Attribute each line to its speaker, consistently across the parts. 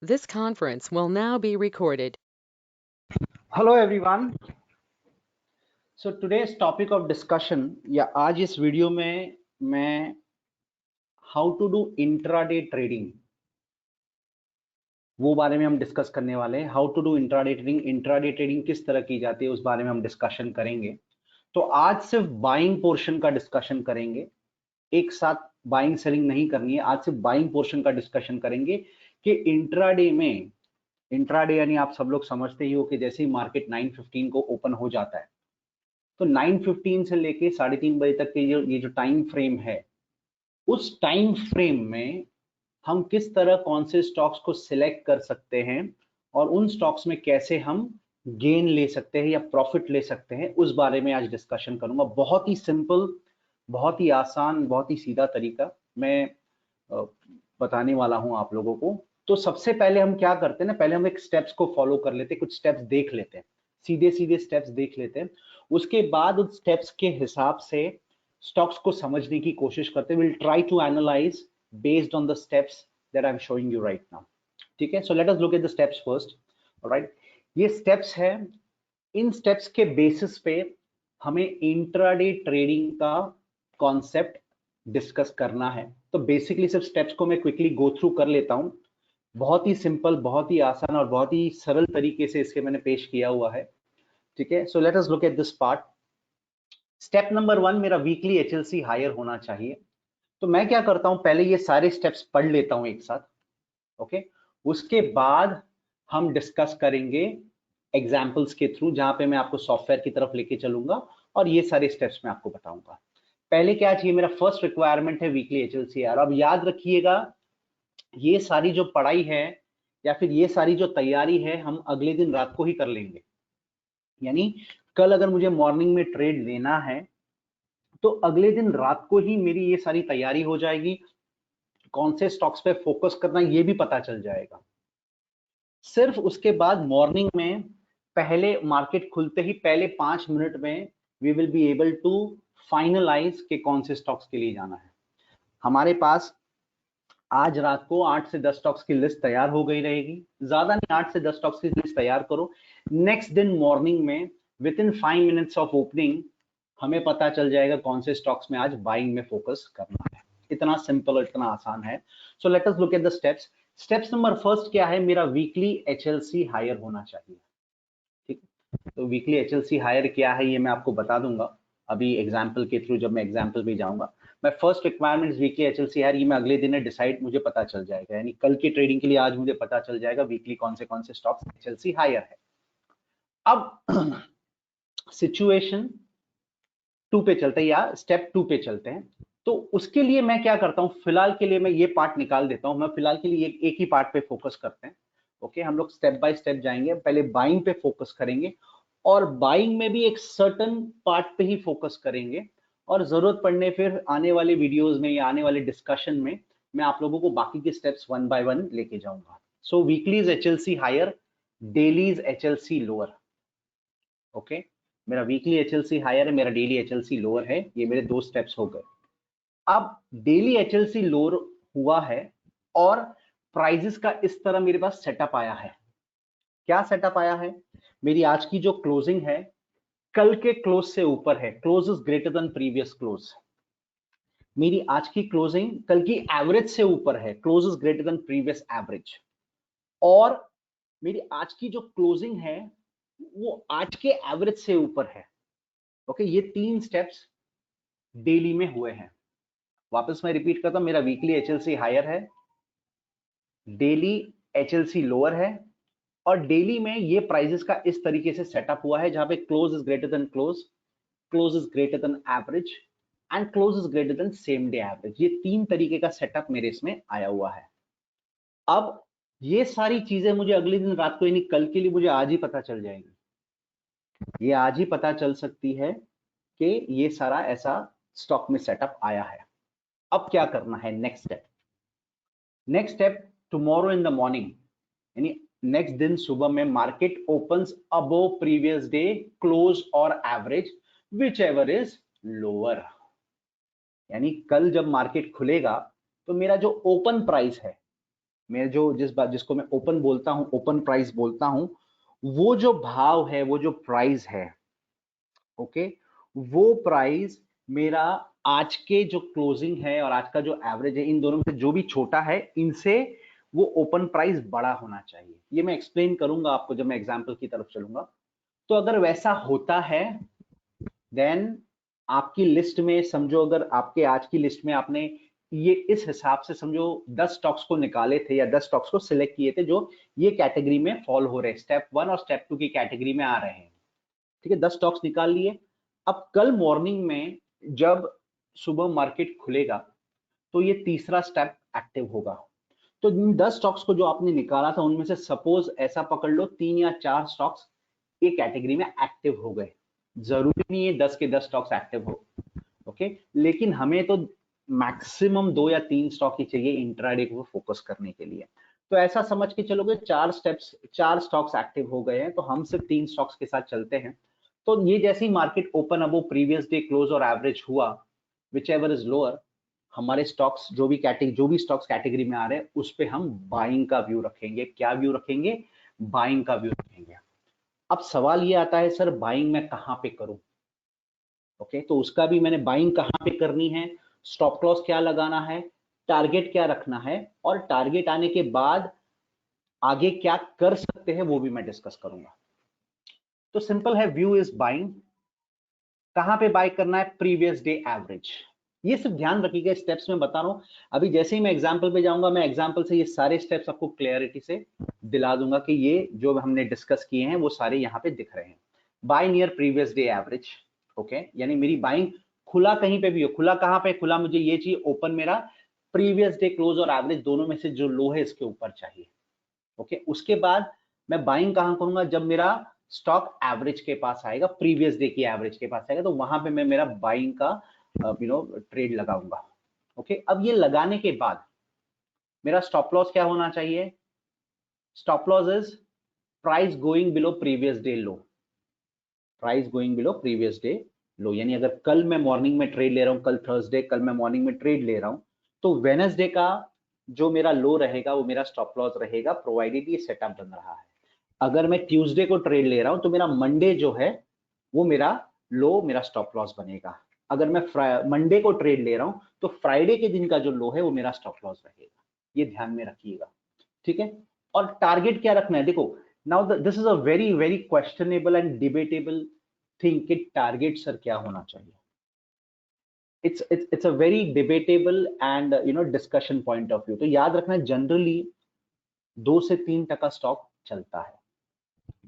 Speaker 1: This conference will now be recorded.
Speaker 2: Hello everyone. So today's topic of discussion या आज इस video में मैं how to do intraday trading वो बारे में हम डिस्कस करने वाले हैं। How to do intraday trading किस तरह की जाती है उस बारे में हम डिस्कशन करेंगे। तो आज सिर्फ बाइंग पोर्शन का डिस्कशन करेंगे, एक साथ बाइंग सेलिंग नहीं करनी है। आज सिर्फ बाइंग पोर्शन का डिस्कशन करेंगे कि इंट्राडे में, इंट्राडे यानी आप सब लोग समझते ही हो कि जैसे ही मार्केट 9:15 को ओपन हो जाता है तो 9:15 से लेके 3:30 बजे तक के ये जो टाइम फ्रेम है, उस टाइम फ्रेम में हम किस तरह कौन से स्टॉक्स को सिलेक्ट कर सकते हैं और उन स्टॉक्स में कैसे हम गेन ले सकते हैं या प्रॉफिट ले सकते हैं, उस बारे में आज डिस्कशन करूंगा। बहुत ही सिंपल, बहुत ही आसान, बहुत ही सीधा तरीका मैं बताने वाला हूं आप लोगों को। तो सबसे पहले हम क्या करते हैं ना, पहले हम एक स्टेप्स को फॉलो कर लेते हैं, कुछ स्टेप्स देख लेते हैं, सीधे सीधे स्टेप्स देख लेते हैं। उसके बाद उस स्टेप्स के हिसाब से स्टॉक्स को समझने की कोशिश करते हैं। Will try to analyse based on the steps that I am showing you right now. ठीक है, so let us look at the steps first. Alright, ये स्टेप्स है। इन स्टेप्स के बेसिस पे हमें इंट्राडे ट्रेडिंग का कॉन्सेप्ट डिस्कस करना है। तो बेसिकली सिर्फ स्टेप्स को मैं क्विकली गो थ्रू कर लेता हूं। बहुत ही सिंपल, बहुत ही आसान और बहुत ही सरल तरीके से इसके मैंने पेश किया हुआ है। ठीक है, so let us look at this part. Step number 1, मेरा वीकली एचएलसी हायर होना चाहिए। तो मैं क्या करता हूं, पहले ये सारे स्टेप्स पढ़ लेता हूं एक साथ। ओके, उसके बाद हम डिस्कस करेंगे एग्जाम्पल्स के थ्रू, जहां पे मैं आपको सॉफ्टवेयर की तरफ लेके चलूंगा और ये सारे स्टेप्स मैं आपको बताऊंगा। पहले क्या चाहिए, मेरा फर्स्ट रिक्वायरमेंट है वीकली एचएलसी यार। अब याद रखिएगा, ये सारी जो पढ़ाई है या फिर ये सारी जो तैयारी है, हम अगले दिन रात को ही कर लेंगे। यानी कल अगर मुझे मॉर्निंग में ट्रेड लेना है तो अगले दिन रात को ही मेरी ये सारी तैयारी हो जाएगी। कौन से स्टॉक्स पे फोकस करना ये भी पता चल जाएगा। सिर्फ उसके बाद मॉर्निंग में पहले मार्केट खुलते ही पहले 5 मिनट में we will be able to finalise के कौन से स्टॉक्स के लिए जाना है। हमारे पास आज रात को 8 से 10 स्टॉक्स की लिस्ट तैयार हो गई रहेगी। ज्यादा नहीं, 8 से 10 स्टॉक्स की लिस्ट तैयार करो। नेक्स्ट दिन मॉर्निंग में with in 5 minutes of opening हमें पता चल जाएगा कौन से स्टॉक्स में आज बाइंग में फोकस करना है। इतना सिंपल और इतना आसान है। So let us look at the steps. Steps number first क्या है, मेरा वीकली एचएलसी हायर होना चाहिए। ठीक है, तो वीकली एचएलसी हायर क्या है ये मैं आपको बता दूंगा अभी एग्जाम्पल के थ्रू, जब मैं एग्जाम्पल पे जाऊंगा। मैं first requirement weekly HLC higher, ये मैं अगले दिन डिसाइड मुझे पता चल जाएगा। यानी कल की ट्रेडिंग के लिए आज मुझे पता चल जाएगा वीकली कौन से स्टॉक्स एचएलसी हायर है। अब सिचुएशन 2 पे चलते हैं या स्टेप 2 पे चलते हैं। तो उसके लिए मैं क्या करता हूं, फिलहाल के लिए मैं ये पार्ट निकाल देता हूं। मैं फिलहाल के लिए एक ही पार्ट पे फोकस करते हैं। ओके, हम लोग स्टेप बाय स्टेप जाएंगे। पहले बाइंग पे फोकस करेंगे और बाइंग में भी एक सर्टन पार्ट पे ही फोकस करेंगे। और जरूरत पड़ने फिर आने वाले वीडियोस में या आने वाले डिस्कशन में मैं आप लोगों को बाकी के स्टेप्स वन बाय वन लेके जाऊंगा। So weeklies HLC higher, dailies HLC lower. Okay, मेरा वीकली एचएलसी हायर है, मेरा डेली एचएलसी लोअर है। ये मेरे दो स्टेप्स हो गए। अब डेली एचएलसी लोअर हुआ है और प्राइजेस का इस तरह मेरे पास सेटअप आया है। क्या सेटअप आया है, मेरी आज की जो क्लोजिंग है कल के क्लोज से ऊपर है। Close is greater than previous close. मेरी आज की क्लोजिंग कल की एवरेज से ऊपर है। Close is greater than previous average. और मेरी आज की जो क्लोजिंग है वो आज के एवरेज से ऊपर है। ओके, ये तीन स्टेप्स डेली में हुए हैं। वापस मैं रिपीट करता हूं, मेरा वीकली एचएलसी हायर है, डेली एचएलसी लोअर है और डेली में ये प्राइजेस का इस तरीके से सेटअप हुआ है जहां पे close is greater than close, close is greater than average and close is greater than same day average. ये तीन तरीके का सेटअप मेरे इसमें आया हुआ है। अब ये सारी चीजें मुझे अगले दिन रात को यानी कल के लिए मुझे आज ही पता चल जाएंगी। ये आज ही पता चल सकती है कि ये सारा ऐसा स्टॉक में सेटअप आया है। अब क्या करना है, next step. Next step, tomorrow in the morning यानी नेक्स्ट दिन सुबह में market opens above previous day close और average whichever is lower. यानी कल जब मार्केट खुलेगा तो मेरा जो ओपन प्राइस है मैं जो जिसको मैं ओपन बोलता हूं, ओपन प्राइस बोलता हूं, वो जो भाव है, वो जो प्राइस है, ओके, वो प्राइस मेरा आज के जो क्लोजिंग है और आज का जो एवरेज है, इन दोनों में से जो भी छोटा है, इनसे वो ओपन प्राइस बड़ा होना चाहिए। ये मैं एक्सप्लेन करूंगा आपको जब मैं एग्जांपल की तरफ चलूंगा। तो अगर वैसा होता है, देन आपकी लिस्ट में समझो, अगर आपके आज की लिस्ट में आपने ये इस हिसाब से समझो 10 स्टॉक्स को निकाले थे या 10 स्टॉक्स को सिलेक्ट किए थे जो ये कैटेगरी में फॉल हो रहे हैं, स्टेप 1 और स्टेप 2 की कैटेगरी में आ रहे हैं, ठीक है, 10 स्टॉक्स निकाल लिए। अब कल मॉर्निंग में जब सुबह मार्केट खुलेगा तो ये तीसरा स्टेप एक्टिव होगा। तो इन 10 स्टॉक्स को जो आपने निकाला था उनमें से सपोज ऐसा पकड़ लो 3 या 4 स्टॉक्स ये कैटेगरी में एक्टिव हो गए। जरूरी नहीं है 10 के 10 स्टॉक्स एक्टिव हो, ओके, लेकिन हमें तो मैक्सिमम 2 या 3 स्टॉक ही चाहिए इंट्राडे को फोकस करने के लिए। तो ऐसा समझ के चलोगे 4 स्टॉक्स एक्टिव हो गए हैं, तो हम सिर्फ 3 स्टॉक्स के साथ चलते हैं। तो ये जैसे ही मार्केट ओपन अब वो प्रीवियस डे क्लोज और एवरेज हुआ, विच एवर इज लोअर, हमारे स्टॉक्स जो भी स्टॉक्स कैटेगरी में आ रहे हैं उस पे हम बाइंग का व्यू रखेंगे। क्या व्यू रखेंगे? बाइंग का व्यू रखेंगे। अब सवाल ये आता है सर बाइंग मैं कहां पे करूं? ओके, तो उसका भी मैंने बाइंग कहां पे करनी है, स्टॉप लॉस क्या लगाना है, टारगेट क्या रखना है, और टारगेट आने के बाद आगे क्या कर सकते हैं वो भी मैं डिस्कस करूंगा। तो सिंपल है, व्यू इज बाइंग। कहां पे बाय करना है? Previous day average. ये सिर्फ ध्यान रखिएगा, स्टेप्स में बता रहा हूं। अभी जैसे ही मैं एग्जांपल पे जाऊंगा, मैं एग्जांपल से ये सारे स्टेप्स आपको क्लियरिटी से दिला दूंगा कि ये जो हमने डिस्कस किए हैं वो सारे यहां पे दिख रहे हैं। Buy near previous day average, okay, यानी मेरी बाइंग खुला कहीं पे भी हो, खुला कहां पे? खुला मुझे ये चाहिए, ओपन मेरा प्रीवियस डे क्लोज और एवरेज दोनों में से जो लो है इसके ऊपर चाहिए, ओके। उसके बाद मैं बाइंग कहां करूंगा? जब मेरा स्टॉक एवरेज के पास आएगा, प्रीवियस डे की एवरेज के पास आएगा, तो वहां पे मैं मेरा बाइंग का ट्रेड लगाऊंगा, ओके। अब ये लगाने के बाद मेरा स्टॉप लॉस क्या होना चाहिए? Stop loss is price going below previous day low, price going below previous day लो। यानी अगर कल मैं मॉर्निंग में ट्रेड ले रहा हूं, कल थर्सडे, कल मैं मॉर्निंग में ट्रेड ले रहा हूं, तो वेडनेसडे का जो मेरा लो रहेगा वो मेरा स्टॉप लॉस रहेगा, प्रोवाइडेड ये सेटअप बन रहा है। अगर मैं ट्यूसडे को ट्रेड ले रहा हूं तो मेरा मंडे जो है वो मेरा लो, मेरा स्टॉप लॉस बनेगा। अगर मैं मंडे को ट्रेड ले रहा हूं तो फ्राइडे के दिन का जो लो है वो मेरा स्टॉप लॉस रहेगा। ये ध्यान में रखिएगा, ठीक है। और टारगेट क्या रखना है? देखो, now this is a very very questionable and debatable thing कि टारगेट सर क्या होना चाहिए। It's a very debatable and discussion point of view. तो याद रखना, जनरली 2 से 3% स्टॉक चलता है,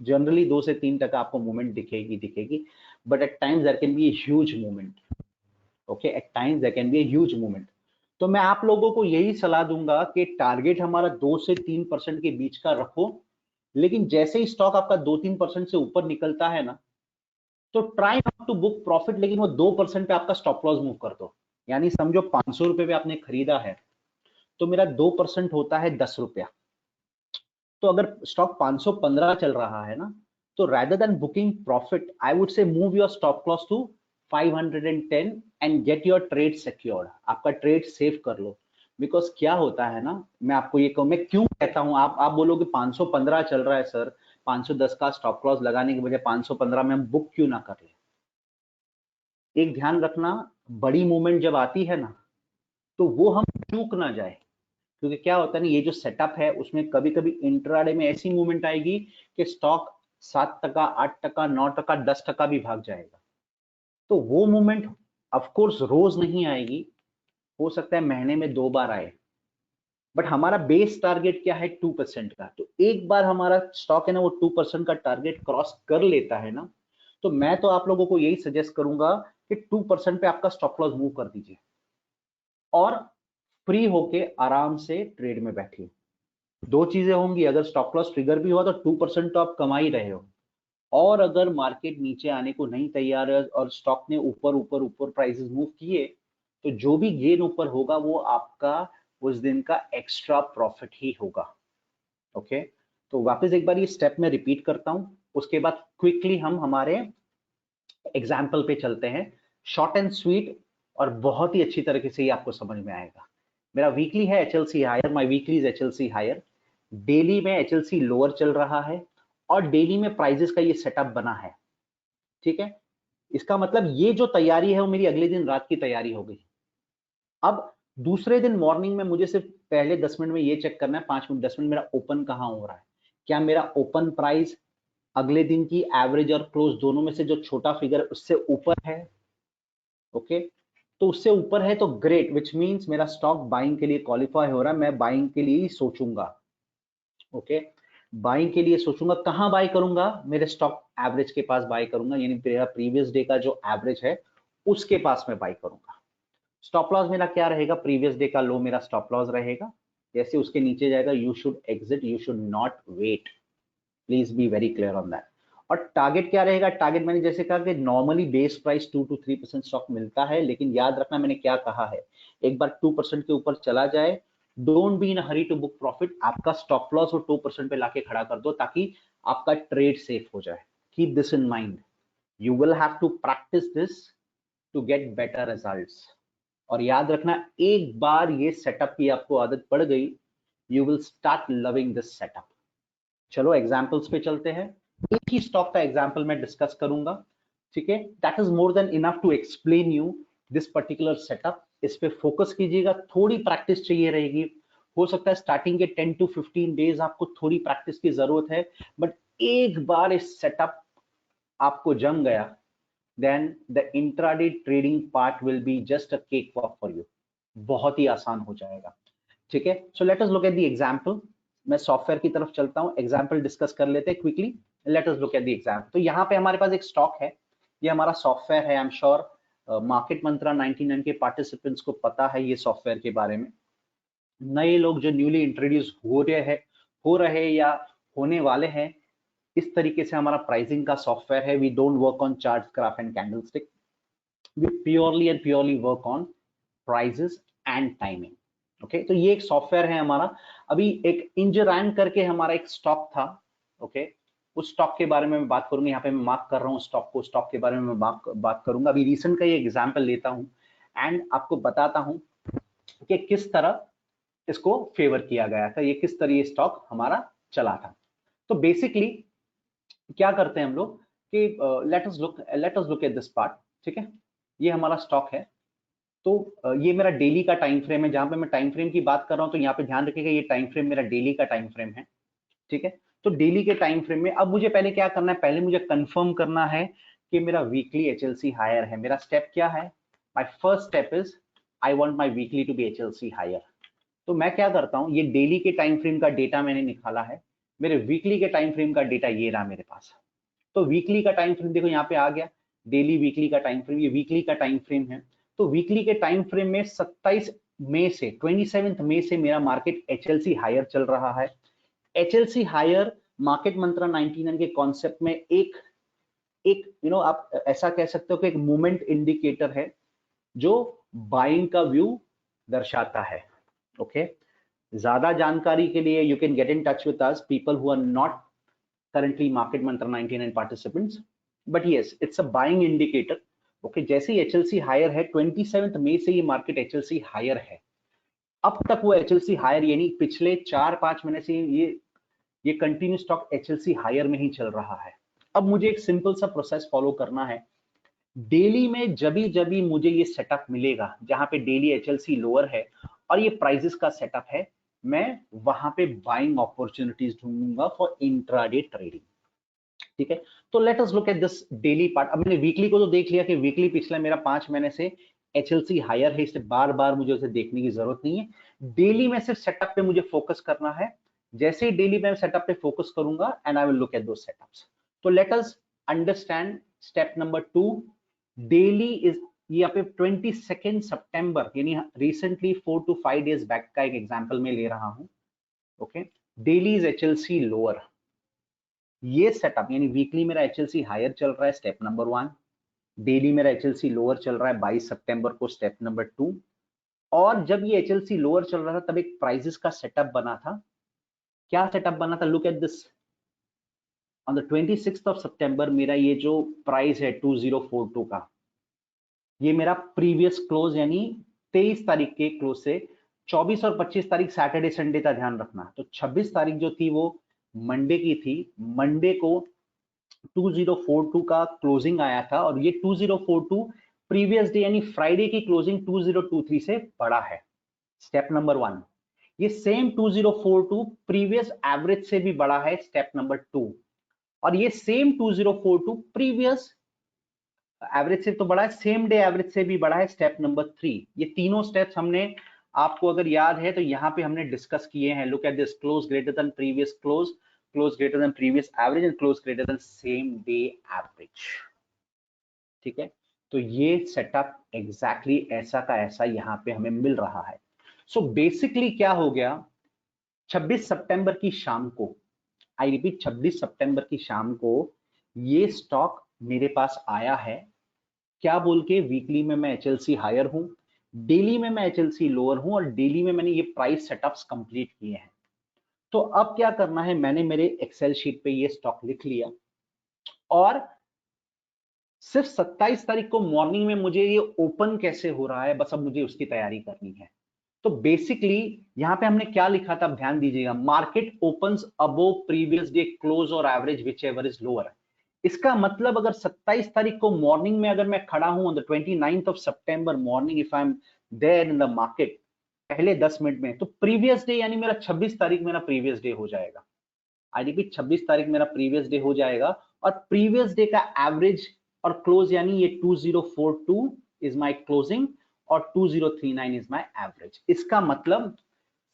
Speaker 2: जनरली 2 से 3% आपको मूवमेंट दिखेगी, but at times there can be a huge movement, okay, at times there can be a huge movement. तो मैं आप लोगों को यही सलाह दूंगा कि टारगेट हमारा 2 से 3% के बीच का रखो, लेकिन जैसे ही स्टॉक आपका 2-3% से ऊपर निकलता है ना, तो try not to book profit, लेकिन वो 2% पे आपका स्टॉप लॉस मूव कर दो। यानी समझो 500 रुपए पे आपने खरीदा है, तो मेरा 2% होता है 10 रुपया। तो अगर स्टॉक 515 चल रहा है ना, तो rather than booking profit, I would say move your stop loss to 510 and get your trade secured। आपका ट्रेड सेव कर लो। बिकॉज क्या होता है ना, मैं आपको ये कहूं, मैं क्यों कहता हूं, आप बोलोगे 515 चल रहा है सर, 510 का स्टॉप लॉस लगाने की बजाय 515 में हम बुक क्यों ना कर ले? एक ध्यान रखना, बड़ी मूवमेंट जब आती है ना, तो वो हम चूक ना जाए। क्योंकि क्या होता है ना, ये जो सेटअप है उसमें कभी कभी इंट्राडे में ऐसी मूवमेंट आएगी कि स्टॉक 7%, 8%, 9%, 10% भी भाग जाएगा। तो वो मूवमेंट ऑफकोर्स रोज नहीं आएगी, हो सकता है महीने में 2 बार आए, बट हमारा बेस टारगेट क्या है? 2% का। तो एक बार हमारा स्टॉक है ना वो 2% का टारगेट क्रॉस कर लेता है ना, तो मैं तो आप लोगों को यही सजेस्ट करूंगा कि 2% पे आपका स्टॉप लॉस मूव कर दीजिए और फ्री होके आराम से ट्रेड में बैठिए। दो चीजें होंगी, अगर स्टॉप लॉस ट्रिगर भी हुआ तो 2% तो आप कमा ही रहे हो, और अगर मार्केट नीचे आने को नहीं तैयार है और स्टॉक ने ऊपर ऊपर ऊपर प्राइसेस मूव किए, तो जो भी गेन ऊपर होगा वो आपका उस दिन का एक्स्ट्रा प्रॉफिट ही होगा, ओके। तो वापस एक बार ये स्टेप में रिपीट करता हूं, उसके बाद क्विकली हम हमारे एग्जाम्पल पे चलते हैं, शॉर्ट एंड स्वीट, और बहुत ही अच्छी तरीके से ये आपको समझ में आएगा। मेरा वीकली है HLC higher, my weekly is HLC higher, daily में HLC लोअर चल रहा है और डेली में प्राइजेस का ये सेटअप बना है, ठीक है। इसका मतलब ये जो तैयारी है वो मेरी अगले दिन रात की तैयारी हो गई। अब दूसरे दिन मॉर्निंग में मुझे सिर्फ पहले 10 मिनट में ये चेक करना है, 5 मिनट 10 मिनट मेरा ओपन कहां हो रहा है, क्या मेरा ओपन प्राइस अगले दिन की एवरेज और क्लोज दोनों में से जो छोटा फिगर उससे ऊपर है, ओके। तो उससे ऊपर है तो ग्रेट, विच मींस मेरा स्टॉक बाइंग के लिए क्वालिफाई हो रहा है, मैं बाइंग के लिए ही सोचूंगा, ओके। बाइंग के लिए सोचूंगा, कहां बाय करूंगा, मेरे स्टॉक एवरेज के पास बाय करूंगा, यानी मेरा प्रीवियस डे का जो एवरेज है उसके पास में बाय करूंगा। स्टॉप लॉस मेरा क्या रहेगा, प्रीवियस डे का लो मेरा स्टॉप लॉस रहेगा, जैसे उसके नीचे जाएगा you should exit, you should not wait, please be very clear on that. और टारगेट क्या रहेगा, टारगेट मैंने जैसे कहा कि normally base price 2 to 3% stock मिलता है, लेकिन याद रखना मैंने क्या कहा है, एक बार 2% के ऊपर चला जाए, don't be in hurry to book profit, आपका स्टॉप लॉस वो 2% पे लाके खड़ा कर दो ताकि आपका ट्रेड सेफ हो जाए। Keep this in mind, you will have to practise this to get better results. और याद रखना, एक बार ये सेटअप की आपको आदत पड़ गई, you will start loving this setup. चलो एग्जाम्पल्स पे चलते हैं, एक ही स्टॉक का एग्जाम्पल मैं डिस्कस करूंगा, ठीक है। That is more than enough to explain you this particular setup. इस पे फोकस कीजिएगा, थोड़ी प्रैक्टिस चाहिए रहेगी, हो सकता है स्टार्टिंग के 10 to 15 डेज आपको थोड़ी प्रैक्टिस की जरूरत है, बट एक बार इस सेटअप आपको जम गया, then the intraday trading part will be just a cakewalk for you, बहुत ही आसान हो जाएगा, ठीक है। So let us look at the example, मैं सॉफ्टवेयर की तरफ चलता हूं, एग्जांपल डिस्कस कर लेते हैं quickly. Late us look at the example. तो यहाँ पे हमारे पास एक स्टॉक है, ये हमारा सॉफ्टवेयर है, आई एम श्योर मार्केट मंत्रा 99 के पार्टिसिपेंट्स को पता है ये सॉफ्टवेयर के बारे में। नए लोग जो न्यूली इंट्रोड्यूस हो रहे या होने वाले हैं, इस तरीके से हमारा प्राइसिंग का सॉफ्टवेयर है। We don't work on chart, graph and candlestick, we purely work on prices and timing, okay. तो ये एक सॉफ्टवेयर है हमारा। अभी एक इंजरैंक करके हमारा एक स्टॉक था, ओके। उस स्टॉक के बारे में मैं बात करूंगा, यहाँ पे मैं मार्क कर रहा हूँ स्टॉक को, स्टॉक के बारे में मैं बात करूंगा। अभी रिसेंट का ये एग्जांपल लेता हूँ एंड आपको बताता हूँ कि किस तरह इसको फेवर किया गया था, ये किस तरह ये स्टॉक हमारा चला था। तो बेसिकली क्या करते हैं हम लोग कि late us look at this part, ठीक है। ये हमारा स्टॉक है, तो ये मेरा डेली का टाइम फ्रेम है। जहां पे मैं टाइम फ्रेम की बात कर रहा हूं तो यहाँ पे ध्यान रखिएगा, ये टाइम फ्रेम मेरा डेली का टाइम फ्रेम है, ठीक है। तो डेली के टाइम फ्रेम में अब मुझे पहले क्या करना है, पहले मुझे कंफर्म करना है कि मेरा वीकली HLC हायर है। मेरा स्टेप क्या है, my first step is I want my weekly to be HLC higher. तो मैं क्या करता हूं, ये डेली के टाइम फ्रेम का डेटा मैंने निकाला है, मेरे वीकली के टाइम फ्रेम का डेटा ये रहा मेरे पास। तो वीकली का टाइम फ्रेम देखो यहाँ पे आ गया, डेली वीकली का टाइम फ्रेम, ये वीकली का टाइम फ्रेम है। तो वीकली के टाइम फ्रेम में 27 मई से 27 मई से मेरा मार्केट HLC हायर चल रहा है। HLC हायर मार्केट मंत्रा 99 के कॉन्सेप्ट में एक एक आप ऐसा कह सकते हो कि एक मूवमेंट इंडिकेटर है जो बाइंग का व्यू दर्शाता है, ओके। ज्यादा जानकारी के लिए you can get in touch with us, people who are not currently market mantra 99 participants, but yes it's a buying indicator, okay। जैसे ही HLC हायर है, 27 मई से ये मार्केट HLC हायर है, अब तक वो HLC हायर यानी पिछले 4-5 महीने से ये कंटिन्यू स्टॉक HLC हायर में ही चल रहा है। अब मुझे एक सिंपल सा प्रोसेस फॉलो करना है, डेली में जब भी मुझे ये सेटअप मिलेगा जहां पे डेली HLC लोअर है और ये प्राइसेस का सेटअप है, मैं वहां पे बाइंग अपॉर्चुनिटीज ढूंढूंगा फॉर इंट्राडे ट्रेडिंग, ठीक है। तो let us look at this daily part. अब मैंने वीकली को तो देख लिया कि वीकली पिछला मेरा 5 महीने से HLC हायर है, इससे बार बार मुझे उसे देखने की जरूरत नहीं है। डेली में सिर्फ सेटअप पे मुझे फोकस करना है, जैसे ही डेली में सेटअप पे फोकस करूंगा and I will look at those setups. तो let us understand step number 2, daily is, ये यहाँ पे 22 सितंबर यानी रिसेंटली 4 to 5 डेज बैक का एक एग्जांपल मैं ले रहा हूं, okay. Daily is HLC lower, ये सेटअप यानी वीकली मेरा HLC हायर चल रहा है, स्टेप नंबर 1। डेली मेरा HLC लोअर चल रहा है 22 सितंबर को, स्टेप नंबर 2। और जब ये HLC लोअर चल रहा था तब एक प्राइसेस का सेटअप बना था। क्या सेटअप बना था, look at this, on the 26 सितंबर मेरा ये जो प्राइस है 2042 का, ये मेरा प्रीवियस क्लोज यानी 23 तारीख के क्लोज से 24 और 25 तारीख सैटरडे संडे का ध्यान रखना। तो 26 तारीख जो थी वो मंडे की थी। मंडे को 2042 का क्लोजिंग आया था और ये 2042 प्रीवियस डे यानी फ्राइडे की क्लोजिंग 2023 से बड़ा है। Step number 1। ये सेम 2042 प्रीवियस एवरेज से भी बड़ा है, स्टेप नंबर 2। और ये सेम 2042 प्रीवियस एवरेज से तो बड़ा है, सेम डे एवरेज से भी बड़ा है, स्टेप नंबर 3। ये तीनों स्टेप्स हमने, आपको अगर याद है तो यहां पे हमने डिस्कस किए हैं। Look at this, close greater than previous close, close greater than previous average and close greater than same day average. ठीक है, तो ये सेटअप एग्जैक्टली ऐसा का ऐसा यहां पे हमें मिल रहा है। सो बेसिकली क्या हो गया, 26 सितंबर की शाम को, आई रिपीट 26 सितंबर की शाम को ये स्टॉक मेरे पास आया है। क्या बोल के, वीकली में मैं एचएलसी हायर हूं, डेली में मैं एचएलसी लोअर हूं, और डेली में मैंने ये प्राइस सेटअप्स कंप्लीट किए हैं। तो अब क्या करना है, मैंने मेरे एक्सेल शीट पे ये स्टॉक लिख लिया और सिर्फ 27 तारीख को मॉर्निंग में मुझे ये ओपन कैसे हो रहा है, बस अब मुझे उसकी तैयारी करनी है। तो बेसिकली यहां पे हमने क्या लिखा था, ध्यान दीजिएगा, market opens above previous day close और average whichever is lower. इसका मतलब अगर 27 तारीख को मॉर्निंग में अगर मैं खड़ा हूं on the 29th of September morning, if I am there in the market पहले 10 मिनट में, तो प्रीवियस डे यानी मेरा 26 तारीख मेरा प्रीवियस डे हो जाएगा। आई रिपीट 26 तारीख मेरा प्रीवियस डे हो जाएगा और प्रीवियस डे का एवरेज और क्लोज यानी ये 2042 इज माय क्लोजिंग और 2039 इज माय एवरेज। इसका मतलब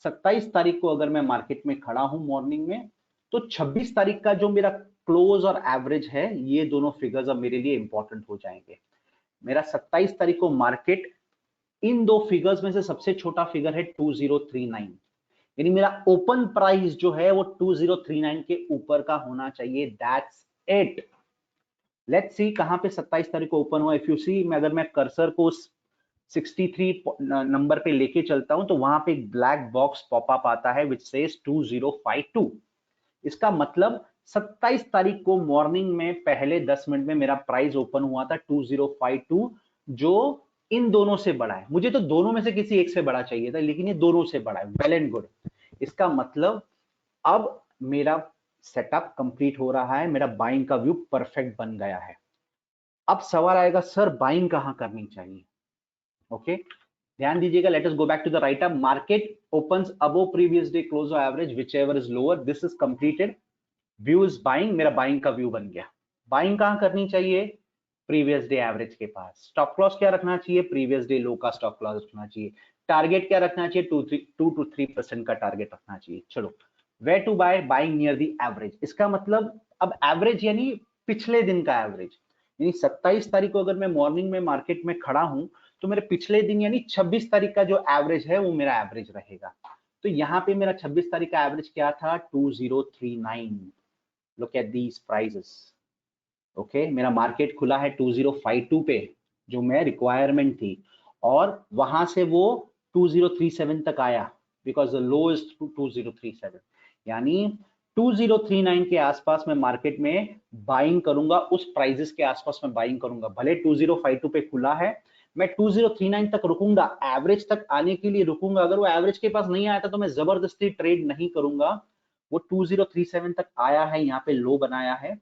Speaker 2: 27 तारीख को अगर मैं मार्केट में खड़ा हूं मॉर्निंग में, तो 26 तारीख का जो मेरा क्लोज और एवरेज है, ये दोनों फिगर्स अब मेरे लिए इंपॉर्टेंट हो जाएंगे। मेरा 27 तारीख को मार्केट, इन दो फिगर्स में से सबसे छोटा फिगर है 2039, यानी मेरा ओपन प्राइस जो है वो 2039 के ऊपर का होना चाहिए। That's it. लेट्स सी कहां पे 27 तारीख को ओपन हुआ। इफ यू सी, मैं अगर मैं कर्सर को 63 नंबर पे लेके चलता हूं तो वहां पे एक ब्लैक बॉक्स पॉपअप आता है विच सेज 2052। इसका मतलब 27 तारीख को मॉर्निंग में पहले 10 मिनट में मेरा प्राइस ओपन हुआ था 2052, जो इन दोनों से बड़ा है। मुझे तो दोनों में से किसी एक से बड़ा चाहिए था, लेकिन ये दोनों से बड़ा है। Well and good. इसका मतलब अब मेरा सेटअप कंप्लीट हो रहा है, मेरा बाइंग का व्यू परफेक्ट बन गया है। अब सवाल आएगा, सर बाइंग कहां करनी चाहिए? ओके, ध्यान दीजिएगा। Let us go back to the write up. Market opens above previous day close और average whichever is lower, this is completed. View is buying, मेरा बाइंग का व्यू बन गया। बाइंग कहां करनी चाहिए? प्रीवियस डे एवरेज के पास। Stop loss क्या रखना चाहिए? प्रीवियस डे लो का स्टॉप लॉस रखना चाहिए। टारगेट क्या रखना चाहिए? 2 to 3% का टारगेट रखना चाहिए। चलो, where to buy? Buying near the average. इसका मतलब अब एवरेज यानी पिछले दिन का एवरेज, यानी 27 तारीख को अगर मैं मॉर्निंग में मार्केट में खड़ा हूं तो मेरे पिछले दिन यानी 26 तारीख का जो एवरेज है वो मेरा एवरेज रहेगा। तो यहां पे मेरा 26 तारीख का एवरेज क्या था? 2039। Look at these prices. Okay, मेरा मार्केट खुला है 2052 पे, जो मैं रिक्वायरमेंट थी, और वहां से वो 2037 तक आया बिकॉज द लो इज 2037। यानी 2039 के आसपास मैं मार्केट में बाइंग करूंगा, उस प्राइजेस के आसपास मैं बाइंग करूंगा। भले 2052 पे खुला है, मैं 2039 तक रुकूंगा, एवरेज तक आने के लिए रुकूंगा। अगर वो एवरेज के पास नहीं आया था तो मैं जबरदस्ती ट्रेड नहीं करूंगा। वो 2037 तक आया है, यहाँ पे लो बनाया है,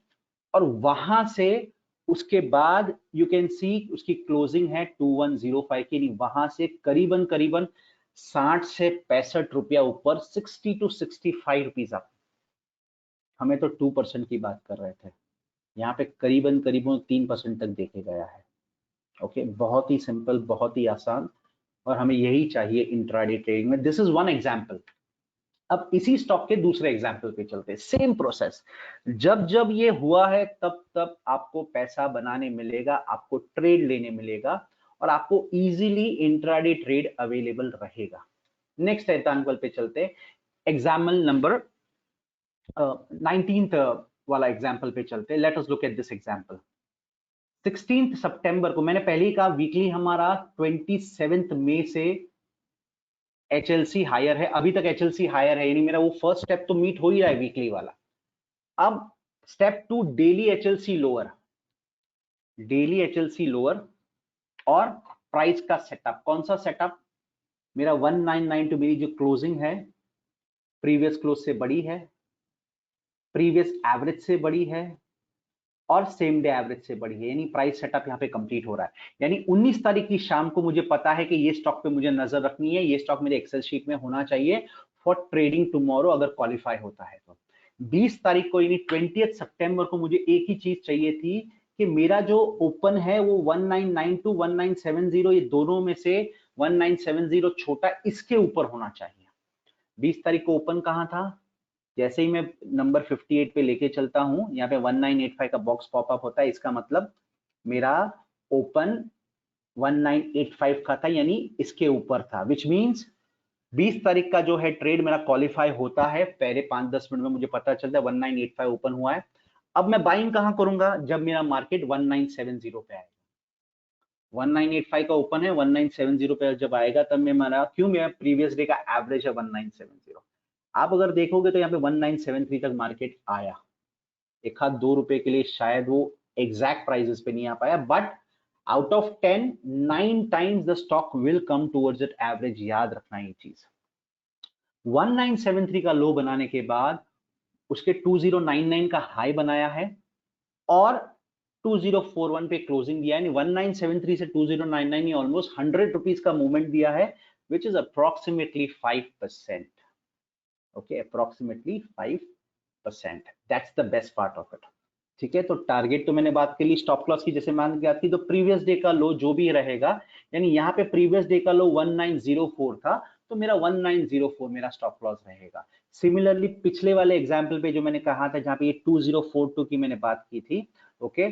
Speaker 2: और वहां से उसके बाद यू कैन सी उसकी क्लोजिंग है 2105 की। नहीं, वहां से करीबन करीबन 60 से 65 रुपया ऊपर, 60 to 65 रुपीज अप। हमें तो 2% की बात कर रहे थे, यहाँ पे करीबन करीबन 3% तक देखे गया है। ओके, बहुत ही सिंपल, बहुत ही आसान, और हमें यही चाहिए इंट्राडे ट्रेडिंग में। This is one example. अब इसी स्टॉक के दूसरे एग्जाम्पल पे चलते हैं। सेम प्रोसेस, जब जब ये हुआ है तब तब आपको पैसा बनाने मिलेगा, आपको ट्रेड लेने मिलेगा, और आपको इजीली इंट्राडे ट्रेड अवेलेबल रहेगा। नेक्स्ट एग्जाम्पल पे चलते हैं। एग्जाम्पल नंबर 19th वाला एग्जाम्पल पे चलते हैं। Late us look at this example. 16 सितंबर को, मैंने पहले ही कहा वीकली हमारा 27 मई से एचएलसी हायर है, अभी तक एचएलसी हायर है, यानी मेरा वो फर्स्ट स्टेप तो मीट हो ही रहा है वीकली वाला। अब step 2, daily HLC lower, daily HLC lower और प्राइस का सेटअप। कौन सा सेटअप? मेरा 1992 मेरी जो क्लोजिंग है प्रीवियस क्लोज से बड़ी है, प्रीवियस एवरेज से बड़ी है और सेम डे एवरेज से बड़ी है, यानी प्राइस सेटअप यहाँ पे कंप्लीट हो रहा है। यानी 19 तारीख की शाम को मुझे पता है कि ये स्टॉक पे मुझे नजर रखनी है, ये स्टॉक मेरे एक्सेल शीट में होना चाहिए फॉर ट्रेडिंग टुमारो अगर क्वालिफाई होता है तो। 20 तारीख को यानी 20 सितंबर को मुझे एक ही चीज चाहिए थी कि मेरा जो ओपन है वो 1992 1970 ये दोनों में से 1970 छोटा इसके ऊपर होना चाहिए। 20 तारीख को ओपन कहां था, जैसे ही मैं नंबर 58 पे लेके चलता हूं, यहाँ पे 1985 का बॉक्स पॉपअप होता है, इसका मतलब मेरा ओपन 1985 का था, यानी इसके ऊपर था, विच मीन्स 20 तारीख का जो है ट्रेड मेरा क्वालिफाई होता है, पहले 5-10 मिनट में मुझे पता चलता है 1985 ओपन हुआ है। अब मैं बाइंग कहां करूंगा, जब मेरा मार्केट 1970 पे आएगा। 1985 का ओपन है, 1970 पे जब आएगा तब मैं मेरा, क्यों, मेरा प्रीवियस डे का एवरेज है 1970। आप अगर देखोगे तो यहाँ पे 1973 तक मार्केट आया, एक हाथ 2 रुपए के लिए शायद वो एग्जैक्ट प्राइसेस पे नहीं आ पाया, but out of 10 9 times the stock will come towards it average, याद रखना ये चीज। 1973 का लो बनाने के बाद उसके 2099 का हाई बनाया है और 2041 पे क्लोजिंग दिया है, 1973 से 2099 ऑलमोस्ट 100 रुपीज का मूवमेंट दिया है, which is approximately 5%। Okay, approximately 5%, that's the best part of it. ठीक है, तो टारगेट तो मैंने बात कर ली, स्टॉप लॉस की जैसे मान बात की, तो प्रीवियस डे का लो जो भी रहेगा, यानी यहाँ पे प्रीवियस डे का लो 1904 था, तो मेरा 1904 मेरा स्टॉप लॉस रहेगा। सिमिलरली पिछले वाले एग्जाम्पल पे जो मैंने कहा था, जहां पे ये 2042 की मैंने बात की थी, ओके,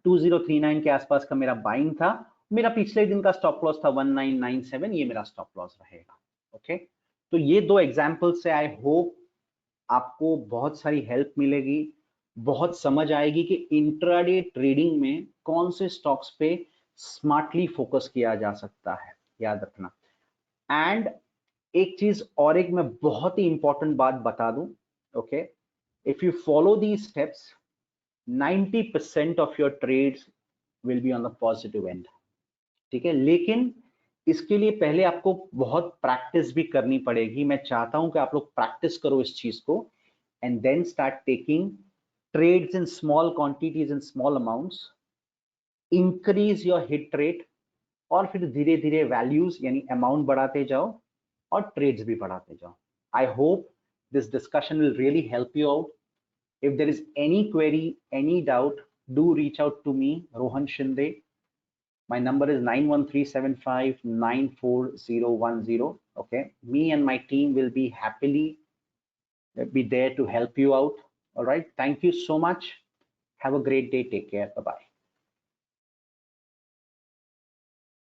Speaker 2: 2039 के आसपास का मेरा बाइंग था, मेरा पिछले दिन का स्टॉप लॉस था 1997, ये मेरा स्टॉप लॉस रहेगा। ओके, तो ये दो एग्जाम्पल से आई होप आपको बहुत सारी हेल्प मिलेगी, बहुत समझ आएगी कि इंट्राडे ट्रेडिंग में कौन से स्टॉक्स पे स्मार्टली फोकस किया जा सकता है, याद रखना। एंड एक चीज और, एक मैं बहुत ही इंपॉर्टेंट बात बता दूं, okay, if you follow these steps 90% of your trades will be on the positive end. ठीक है, लेकिन इसके लिए पहले आपको बहुत प्रैक्टिस भी करनी पड़ेगी। मैं चाहता हूं कि आप लोग प्रैक्टिस करो इस चीज को, and then start taking trades in small quantities and small amounts, increase your hit rate, और फिर धीरे धीरे वैल्यूज यानी अमाउंट बढ़ाते जाओ और ट्रेड्स भी बढ़ाते जाओ। I hope this discussion will really help you out. If there is any query, any doubt, do reach out to me, Rohan Shinde. My number is 913759410. Okay, me and my team will be happily be there to help you out. All right, thank you so much. Have a great day. Take care. Bye bye.